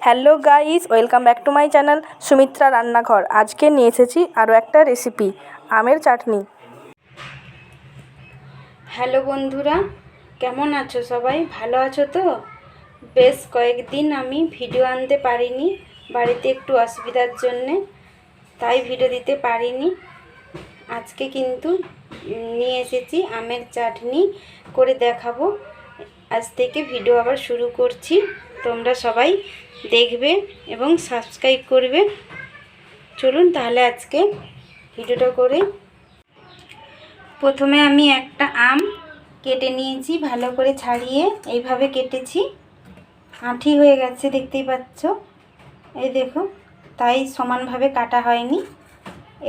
Hello guys, welcome back to my channel Sumitra রান্নাঘর। আজকে নিয়ে এসেছি আরও একটা রেসিপি, আমের চাটনি। হ্যালো বন্ধুরা, কেমন আছো সবাই? ভালো আছো তো? বেশ কয়েকদিন আমি ভিডিও আনতে পারিনি, বাড়িতে একটু অসুবিধার জন্যে, তাই ভিডিও দিতে পারিনি। আজকে কিন্তু নিয়ে এসেছি আমের চাটনি করে দেখাবো। আজ থেকে ভিডিও আবার শুরু করছি, তোমরা সবাই দেখবে এবং সাবস্ক্রাইব করবে। চলুন তাহলে আজকে ভিডিওটা করে। প্রথমে আমি একটা আম কেটে নিয়েছি, ভালো করে ছাড়িয়ে এইভাবে কেটেছি। আঁঠি হয়ে গেছে, দেখতেই পাচ্ছ, এই দেখো। তাই সমানভাবে কাটা হয়নি,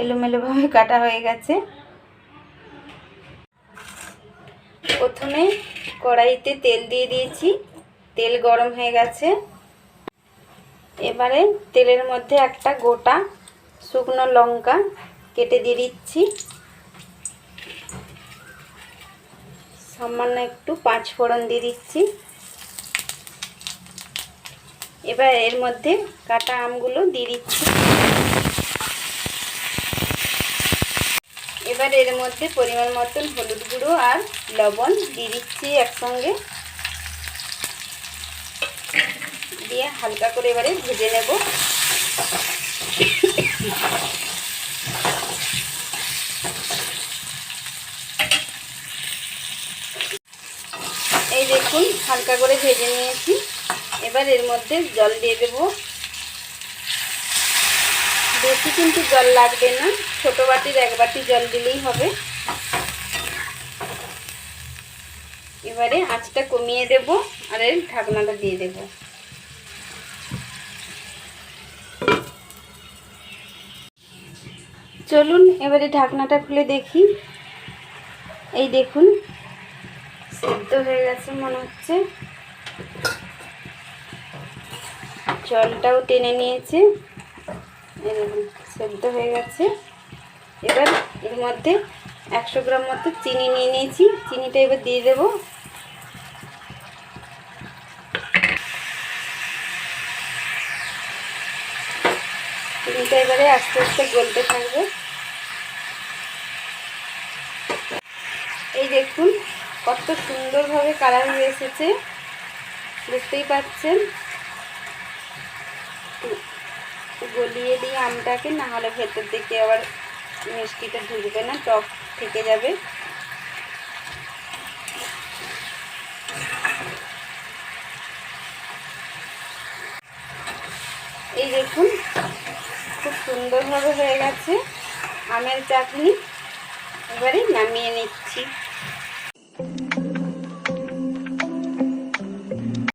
এলোমেলোভাবে কাটা হয়ে গেছে। প্রথমে কড়াইতে তেল দিয়ে দিয়েছি, তেল গরম হয়ে গেছে। এবারে তেলের মধ্যে একটা গোটা শুকনো লঙ্কা কেটে দিয়ে দিচ্ছি, সামান্য একটু 5 ফোড়ন দিয়ে দিচ্ছি। এবার এর মধ্যে কাটা আমগুলো দিয়ে দিচ্ছি। এবার এর মধ্যে পরিমাণ মতন হলুদ গুঁড়ো আর লবণ দিয়ে দিচ্ছি একসঙ্গে, দিয়ে হালকা করে এবারে ভেজে নেব। এই দেখুন, হালকা করে ভেজে নিয়েছি। এবার এর মধ্যে জল দিয়ে দেব। বেশি কিন্তু জল লাগবে না, ছোট বাটির 1 বাটি জল দিলেই হবে। এবারে আঁচটা কমিয়ে দেব আর এর ঢাকনাটা দিয়ে দেব। চলুন এবারে ঢাকনাটা খুলে দেখি। এই দেখুন, সিদ্ধ হয়ে গেছে মনে হচ্ছে, জলটাও টেনে নিয়েছে। এই দেখুন, সিদ্ধ হয়ে গেছে। এবার এর মধ্যে 100 গ্রাম মতো চিনি নিয়ে নিয়েছি, চিনিটা এবার দিয়ে দেব। চিনিটা এবারে আস্তে আস্তে গলতে থাকবে। এই দেখুন কত সুন্দরভাবে কালার হয়ে এসেছে, বুঝতেই পারছেন। গলিয়ে দিই আমটাকে, না হলে ভেতর দিকে আবার মিষ্টিটা ঢুকবে না, টক থেকে যাবে। এই দেখুন খুব সুন্দরভাবে হয়ে গেছে আমের চাটনি। এবারে নামিয়ে নিচ্ছি।